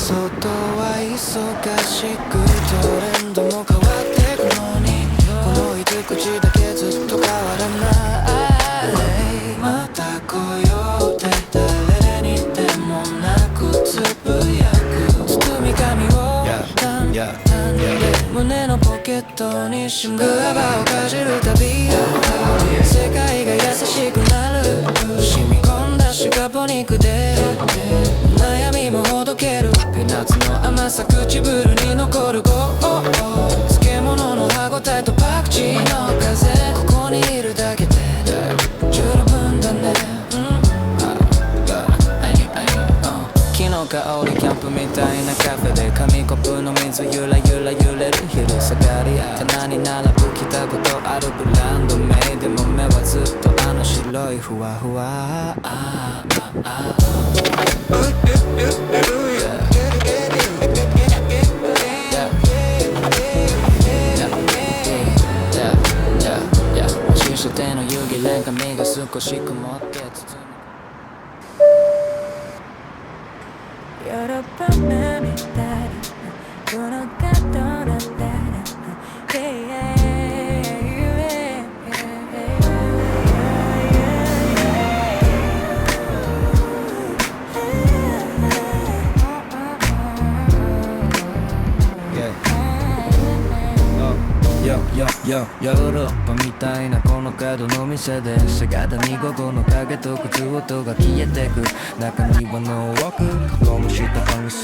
外は忙しくトレンドも変わってくのにこの入り口だけずっと変わらないまた来ようって誰にでもなくつぶやく包み紙を淡々で胸のポケットにしまうグアバをかじるたび世界が優しくなる染み込んだシカポ肉で悩みもほどけるピーナッツの甘さ唇に残る漬物の歯ごたえとパクチーの風ここにいるだけで十分だね木の香りキャンプみたいなカフェで紙コップの水ゆらゆら揺れる昼下がり棚に並ぶ着たことあるブランド名でも目はずっとあの白いふわふわ新書店の湯気連髪が少し曇って包むヨーロッパなみたいなこの角だったら ヨーロッパみたいなこの角の店で姿見午後の影と靴音が消えてく中にはノーウォークゴムしたパンス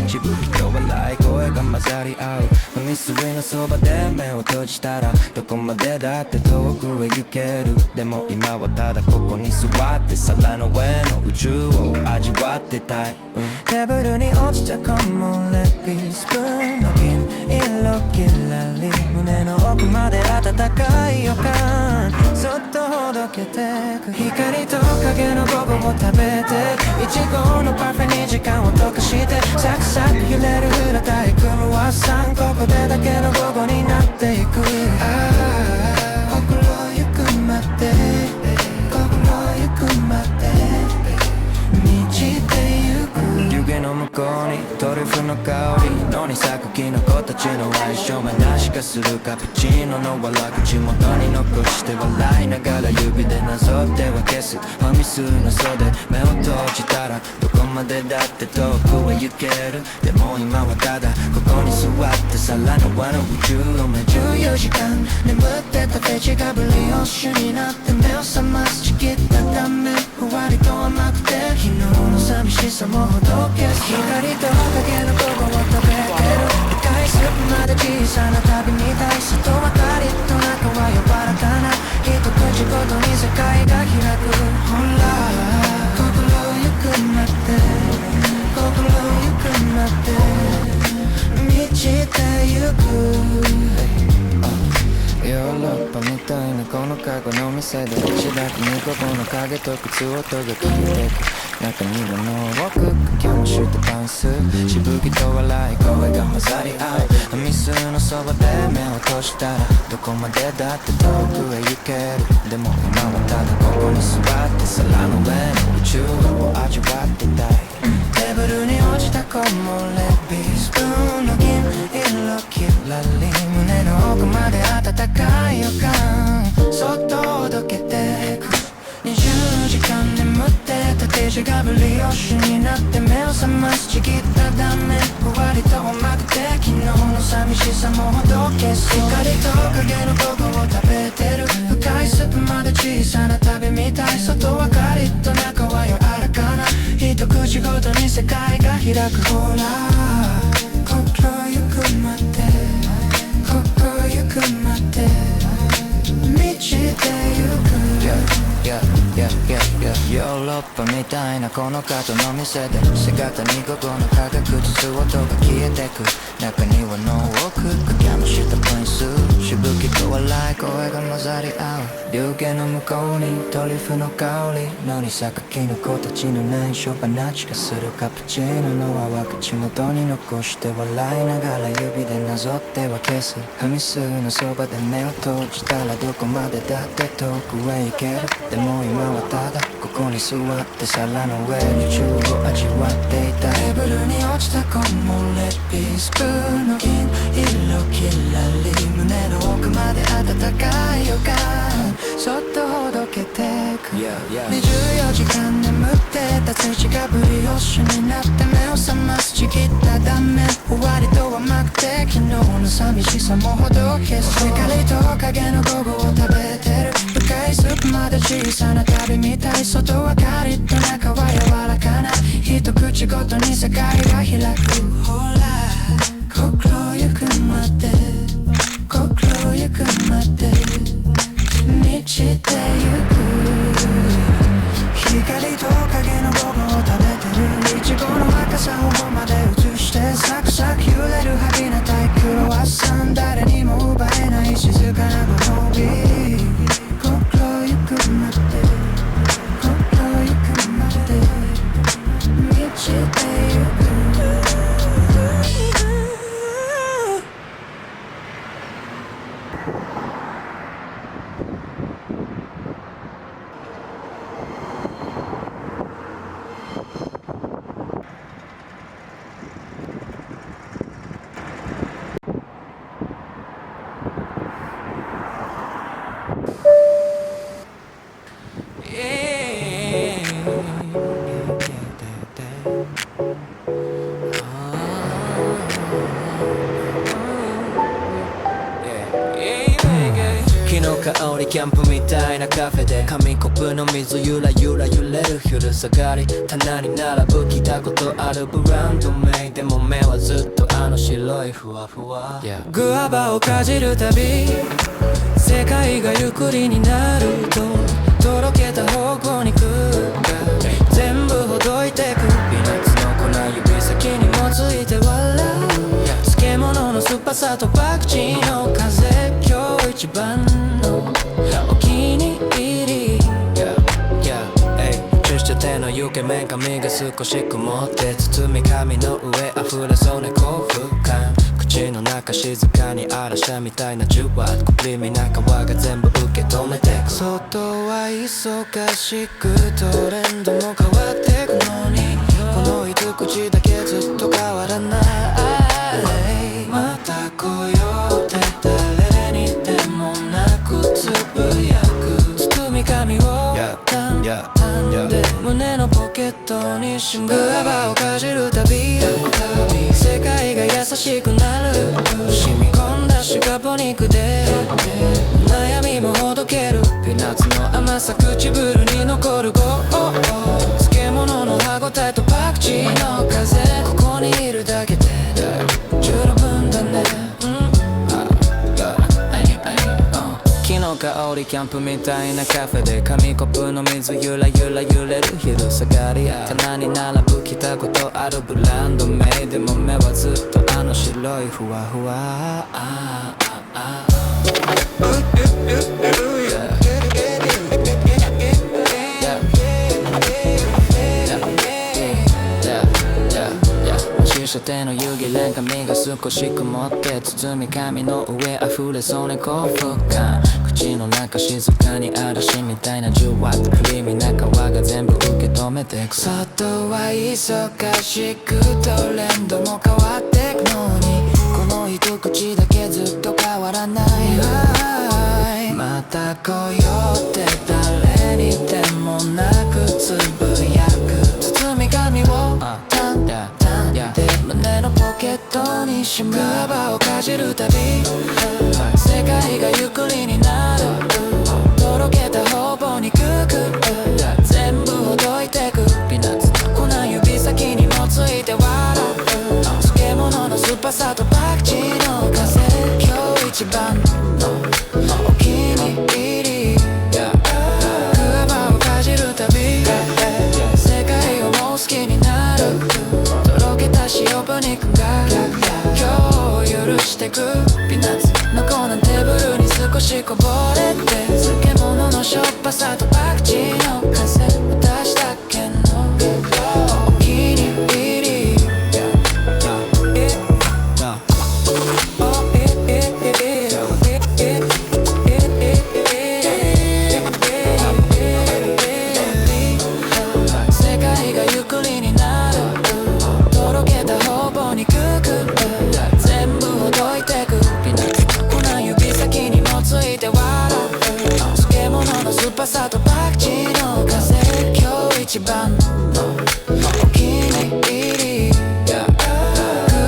しぶきと笑い声が混ざり合う海水のそばで目を閉じたらどこまでだって遠くへ行けるでも今はただここに座って皿の上の宇宙を味わってたい、テーブルに落ちた木漏れ日スプーンの銀色きらり胸の奥まで暖かい予感そっとほどけてく光と影の午後を食べていちごのパフェに時間を溶かしてサクサク揺れる裏たいクロワッサンここでだけの午後になっていく心ゆくまで心ゆくまで満ちてゆく湯気の向こうにトリュフの香り野に咲くキノコたちの相性話がするカプチーノの笑口元に残して笑いながら指でなぞっては消すファミスの袖目を閉じたらどこまでだって遠くへ行けるでも今はただここに座って皿の輪の宇宙を目14時間眠ってたフェチがブリオッシュになって目を覚ますちぎった断面ふわりと甘くて昨日の寂しさもほどけす光と影の午後を食べてる深いスープまで小さな旅みたい外はカリッと中は柔らかな一口ごとに世界が開くほら心ゆくまで心ゆくまで満ちてゆくヨーロッパみたいなこのカゴの店で白くに午後の影と靴音が消えてく中にはノーウォークキャンしたパンスしぶきと笑い声が混ざり合うミスのそばで目を閉じたらどこまでだって遠くへ行けるでも今はただここに座って皿の上の宇宙を味わってたいテーブルに落ちた木漏れ日スプーンの銀色きらり胸の奥まで暖かい予感そっとほどけてく20時間眠ってたデジがブリオッシュになって目を覚ますちぎった断面ふわりと甘くて昨日の寂しさもほどけす光と影の午後を食べてる深いスープまで小さな旅みたい外はカリッと中は柔らかな一口ごとに世界が開くほら心ゆくまで心ゆくまで満ちてゆくヨーロッパみたいなこの角の店で姿に午後の影靴音が消えてく中にはノーウォークかけもしたプリンスしぶきと笑い声が混ざり合う流言の向こうにトリュフの香り野に咲くキノコたちの内緒話がするカプチーノの泡口元に残して笑いながら指でなぞっては消す踏みすぐのそばで目を閉じたらどこまでだって遠くへ行けるでも今はただここに座って皿の上に宙を味わっていたテーブルに落ちた木漏れ日スプーンの銀色きらり胸の奥まで温かい予感そっとほどけてく24時間眠ってた土がブリオッシュになって目を覚ますちぎった断面終わりと甘くて昨日の寂しさもほどけす光と影の午後を食べてる深いスープまで小さな旅みたい外はカリッと中は柔らかな一口ごとに世界が開くほら心ゆくまで心ゆくまで満ちてゆく光と影の午後を食べてるイチゴの赤さを頬まで映してサクサク揺れるハビなタイクロワッサン誰にも奪えない静かなご褒美心ゆくまで心ゆくまで満ちてゆく香りキャンプみたいなカフェで紙コップの水ゆらゆら揺れる昼下がり棚に並ぶ聞いたことあるブランド名でも目はずっとあの白いふわふわ、グアバをかじるたび世界がゆっくりになるととろけた方向に来る全部ほどいてくピーナッツの粉指先にもついて笑う漬物の酸っぱさとパクチーの風今日一番のお気に入りチューして手の湯気麺髪が少し曇って包み紙の上溢れそうな幸福感口の中静かに荒らしたみたいなジュワックリーミーな皮が全部受け止めてく外は忙しくトレンドも変わってくのにこの一口だけずっと変わらないまた来ようって誰にでもなくつぶやく包み紙を畳んで胸のポケットにしまうグアバをかじるたび世界が優しくなる染み込んだシュガポ肉で悩みもほどけるピーナッツの甘さ唇に残る漬物の歯ごたえとパクチーの風ここにいるだけで十分だね木の香りキャンプみたいなカフェで紙コップの水ゆらゆら揺れる昼下がり棚に並ぶ聞いたことあるブランド名でも目はずっとあの白いふわふわ初手の湯気連髪が少し曇って包み紙の上溢れそうな幸福感口の中静かに嵐みたいなジュワッとクリーミーな皮が全部受け止めてく外は忙しくトレンドも変わってくのにこの一口だけずっと変わらないまた来ようって誰にでもなくつぶやく包み紙を畳んで胸のポケットにしまうグアバをかじるたび世界がゆっくりになるとろけた方々にくく全部ほどいてくピーナッツの粉指先にもついて笑う漬物の酸っぱさとパクチーの風今日一番のお気に入りグアバをかじるたび世界をもう好きになるとろけた塩分肉が今日許してくピーナッツの粉テーブルに少ししこぼれて漬物のしょっぱさとパクチーの風私だけのお気に入り世界がゆっくりになるとろけた頬棒にくく全部ほどいてくピナッツ粉指先にもついて笑う漬物の酸っぱさとパクチーの風今日一番のお気に入りグ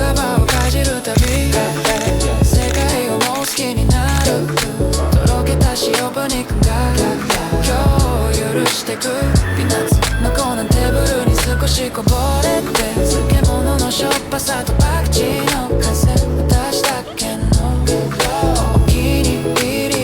アバをかじるたび世界をもう好きになるとろけた塩バ肉が今日を許してくピナッツの粉テーブルに少しこぼれて漬物のしょっぱさとパクチーの風私だけのお気に入り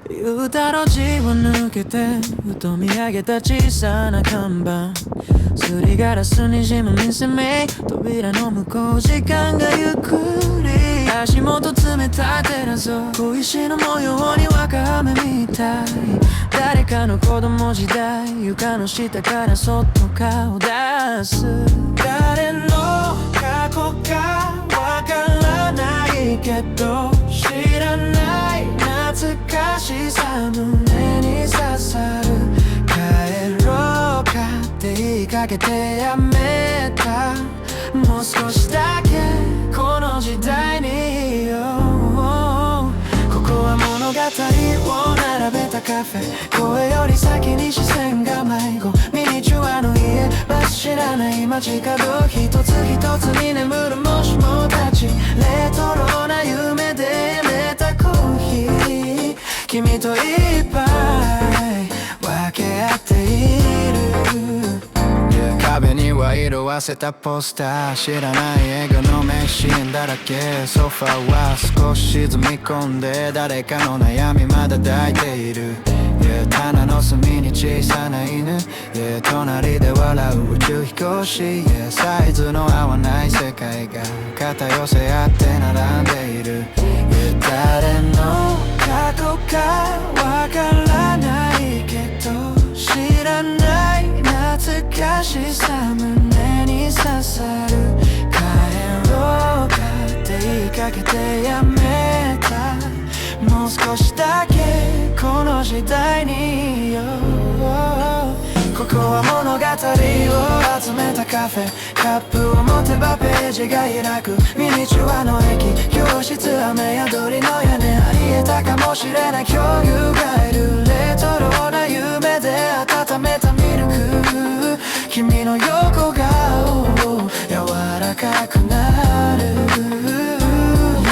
言うたろ字を抜けてふと見上げた小さな看板すりガラスにじむ見せめ扉の向こう時間がゆっくり足元冷たいテラス小石の模様にわかめみたい誰かの子供時代床の下からそっと顔出す誰の過去かわからないけど知らない懐かしさ胸に刺さる帰ろうかって言いかけてやめたもう少しだけこの時代にいようここは物語を並べたカフェ声より先に視線が迷子ミニチュアの家バス知らない街角一つ一つに眠るもしもたちレトロな夢でめたコーヒー君と一杯分け合っている壁には色あせたポスター知らない映画の名シーンだらけソファーは少し沈み込んで誰かの悩みまだ抱いている、棚の隅に小さな犬、隣で笑う宇宙飛行士、サイズの合わない世界が肩寄せ合って並んでいる、誰の過去かわからないけど知らない懐かしさ胸に刺さる帰ろうかって言いかけてやめたもう少しだけこの時代にいようここは物語を集めたカフェカップを持てばページが開くミニチュアの駅教室雨宿りの屋根ありえたかもしれない共有がいるレトロな夢で温めたミルク君の横顔柔らかくなる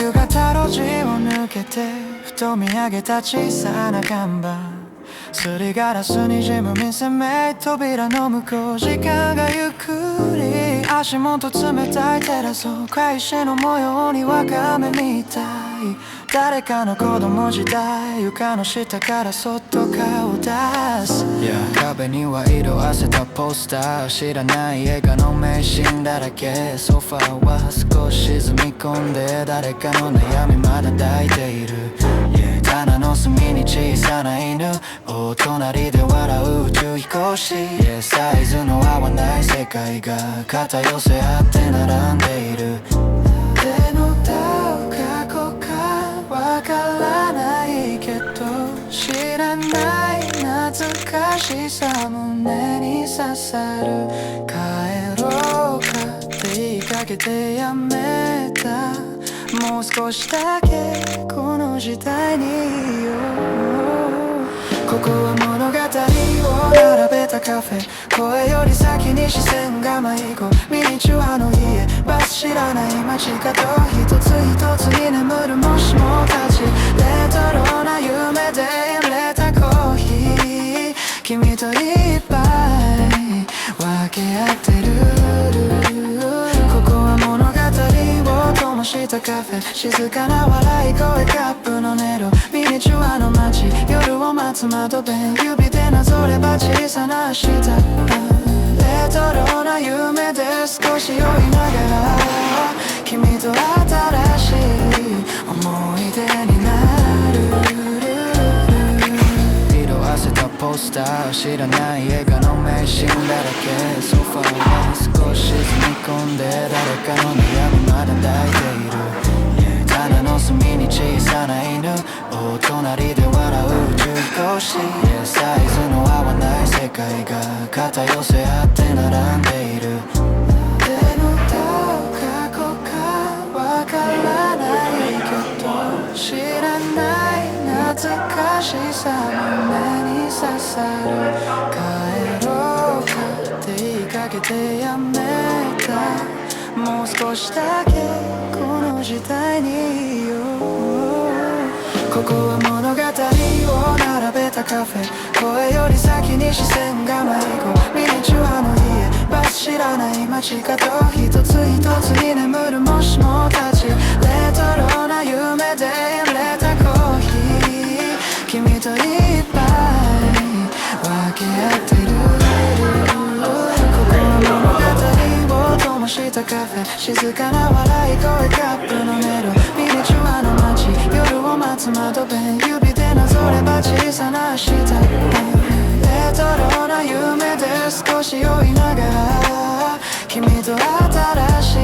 夕方路地を抜けてふと見上げた小さな看板すりガラスにじむ見せめ扉の向こう時間がゆっくり足元冷たいテラス返しの模様にわかめみたい誰かの子供時代床の下からそっと顔出す、壁には色あせたポスター知らない映画の名シーンだらけソファーは少し沈み込んで誰かの悩みまだ抱いている、棚の隅に小さな犬お隣で笑う宇宙飛行士、サイズの合わない世界が肩寄せ合って並んでいる手の歌う過去かわからないけど知らない懐かしさ胸に刺さる帰ろうかって言いかけてやめたもう少しだけこの時代にいようここは物語を並べたカフェ声より先に視線が迷子ミニチュアの家バス知らない街角一つ一つに眠るもしもたちレトロな夢で入れたコーヒー君と一杯分け合ってるここしたカフェ静かな笑い声カップの音色ミニチュアの街夜を待つ窓辺指でなぞれば小さな明日レトロな夢で少し酔いながら君と新しい思い出になる色あせたポスター知らない映画の名シーンだらけソファーは少し沈み込んで誰かの悩みまだ抱いている棚の隅に小さな犬お隣で笑う宇宙飛行士サイズの合わない世界が肩寄せ合って並んでいるでもどうか過去かわからないけど知らない懐かしさの目に刺さる帰ろうかって言いかけてやめたもう少しだけこの時代にいようここは物語を並べたカフェ声より先に視線が迷子ミニチュアの家バス知らない街角一つ一つに眠るもしもたちレトロな夢で入れたコーヒー君といっぱい分け合ってるここは物語を灯したカフェ静かな笑い声カップの音色ミニチュアの街夜を待つ窓辺指でなぞれば小さな明日レトロな夢で少し酔いながら君と新しい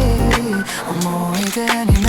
思い出に